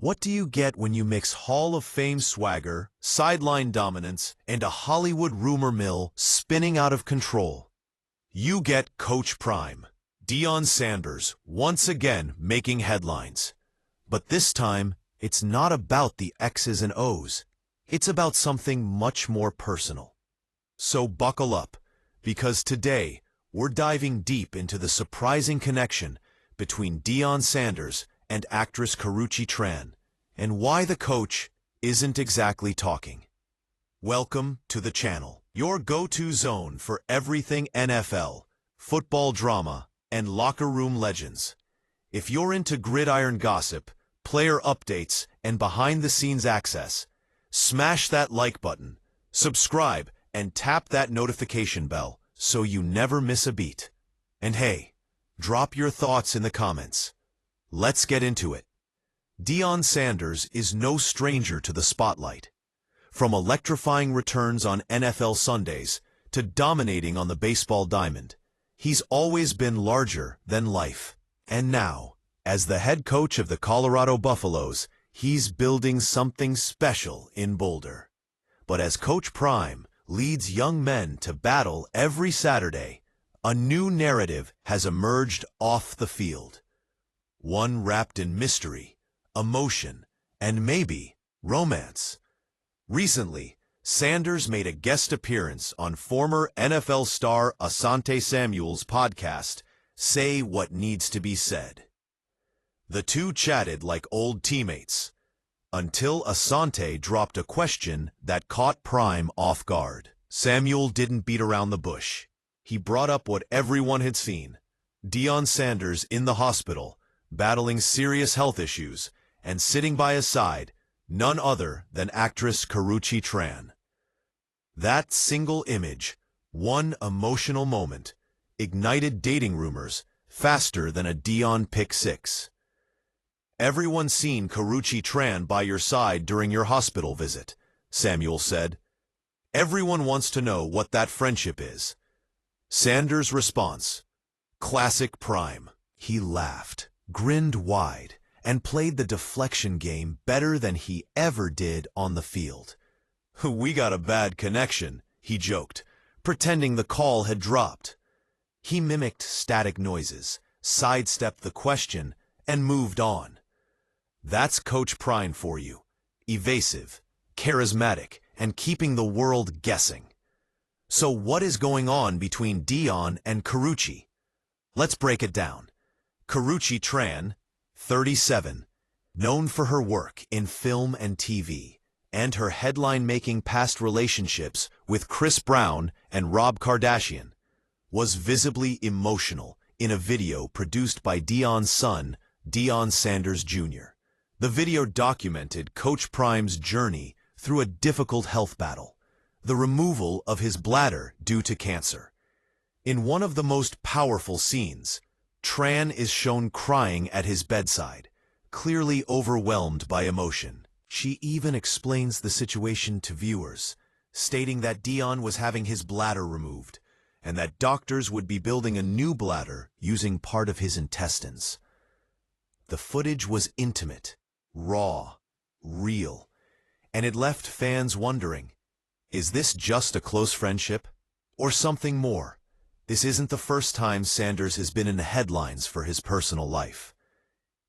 What do you get when you mix Hall of Fame swagger, sideline dominance, and a Hollywood rumor mill spinning out of control? You get Coach Prime, Deion Sanders, once again making headlines. But this time, it's not about the X's and O's. It's about something much more personal. So buckle up, because today, we're diving deep into the surprising connection between Deion Sanders and actress Karrueche Tran, and why the coach isn't exactly talking. Welcome to the channel, your go-to zone for everything NFL, football drama, and locker room legends. If you're into gridiron gossip, player updates, and behind-the-scenes access, smash that like button, subscribe, and tap that notification bell so you never miss a beat. And hey, drop your thoughts in the comments. Let's get into it. Deion Sanders is no stranger to the spotlight. From electrifying returns on NFL Sundays to dominating on the baseball diamond, he's always been larger than life. And now, as the head coach of the Colorado Buffaloes, he's building something special in Boulder. But as Coach Prime leads young men to battle every Saturday, a new narrative has emerged off the field. One wrapped in mystery, emotion, and maybe romance. Recently, Sanders made a guest appearance on former NFL star Asante Samuel's podcast, Say What Needs to Be Said. The two chatted like old teammates, until Asante dropped a question that caught Prime off guard. Samuel didn't beat around the bush. He brought up what everyone had seen: Deion Sanders in the hospital, battling serious health issues, and sitting by his side, none other than actress Karrueche Tran. That single image, one emotional moment, ignited dating rumors faster than a Deion pick six. "Everyone's seen Karrueche Tran by your side during your hospital visit," Samuel said. "Everyone wants to know what that friendship is." Sanders' response: classic Prime. He laughed, grinned wide, and played the deflection game better than he ever did on the field. "We got a bad connection," he joked, pretending the call had dropped. He mimicked static noises, sidestepped the question, and moved on. That's Coach Prime for you: evasive, charismatic, and keeping the world guessing. So what is going on between Deion and Karrueche? Let's break it down. Karrueche Tran, 37, known for her work in film and TV, and her headline-making past relationships with Chris Brown and Rob Kardashian, was visibly emotional in a video produced by Deion's son, Deion Sanders Jr. The video documented Coach Prime's journey through a difficult health battle, the removal of his bladder due to cancer. In one of the most powerful scenes, Tran is shown crying at his bedside, clearly overwhelmed by emotion. She even explains the situation to viewers, stating that Deion was having his bladder removed, and that doctors would be building a new bladder using part of his intestines. The footage was intimate, raw, real, and it left fans wondering, is this just a close friendship, or something more? This isn't the first time Sanders has been in the headlines for his personal life.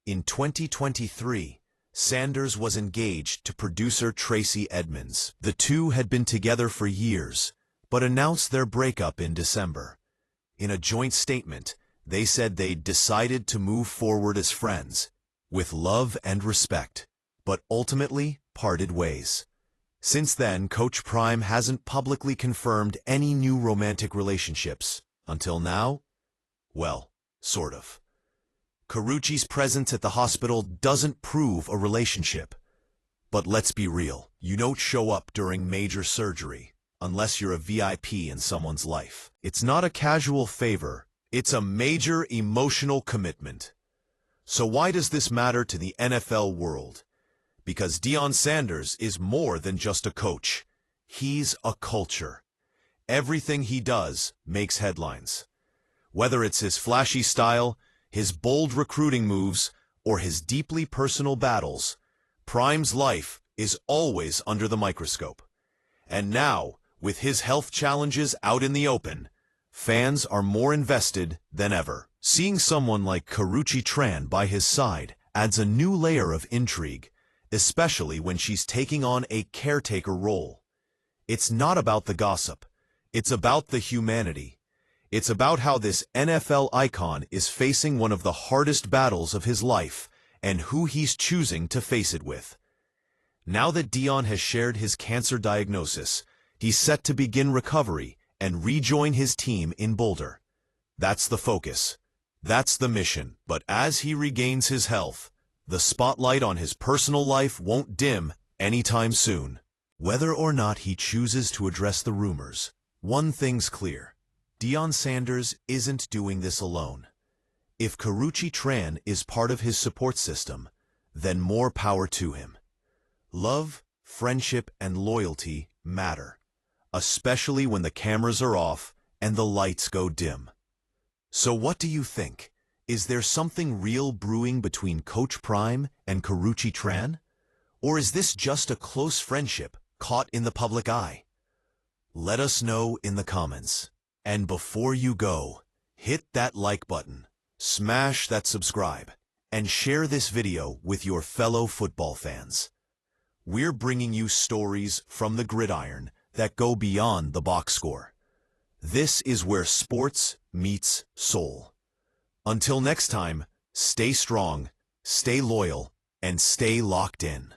In 2023, Sanders was engaged to producer Tracy Edmonds. The two had been together for years, but announced their breakup in December. In a joint statement, they said they'd decided to move forward as friends, with love and respect, but ultimately parted ways. Since then, Coach Prime hasn't publicly confirmed any new romantic relationships. Until now? Well, sort of. Karrueche's presence at the hospital doesn't prove a relationship. But let's be real, you don't show up during major surgery unless you're a VIP in someone's life. It's not a casual favor, it's a major emotional commitment. So why does this matter to the NFL world? Because Deion Sanders is more than just a coach. He's a culture. Everything he does makes headlines. Whether it's his flashy style, his bold recruiting moves, or his deeply personal battles, Prime's life is always under the microscope. And now, with his health challenges out in the open, fans are more invested than ever. Seeing someone like Karrueche Tran by his side adds a new layer of intrigue, especially when she's taking on a caretaker role. It's not about the gossip. It's about the humanity. It's about how this NFL icon is facing one of the hardest battles of his life and who he's choosing to face it with. Now that Deion has shared his cancer diagnosis, he's set to begin recovery and rejoin his team in Boulder. That's the focus. That's the mission. But as he regains his health, the spotlight on his personal life won't dim anytime soon. Whether or not he chooses to address the rumors, one thing's clear. Deion Sanders isn't doing this alone. If Karrueche Tran is part of his support system, then more power to him. Love, friendship, and loyalty matter, especially when the cameras are off and the lights go dim. So what do you think? Is there something real brewing between Coach Prime and Karrueche Tran? Or is this just a close friendship caught in the public eye? Let us know in the comments. And before you go, hit that like button, smash that subscribe, and share this video with your fellow football fans. We're bringing you stories from the gridiron that go beyond the box score. This is where sports meets soul. Until next time, stay strong, stay loyal, and stay locked in.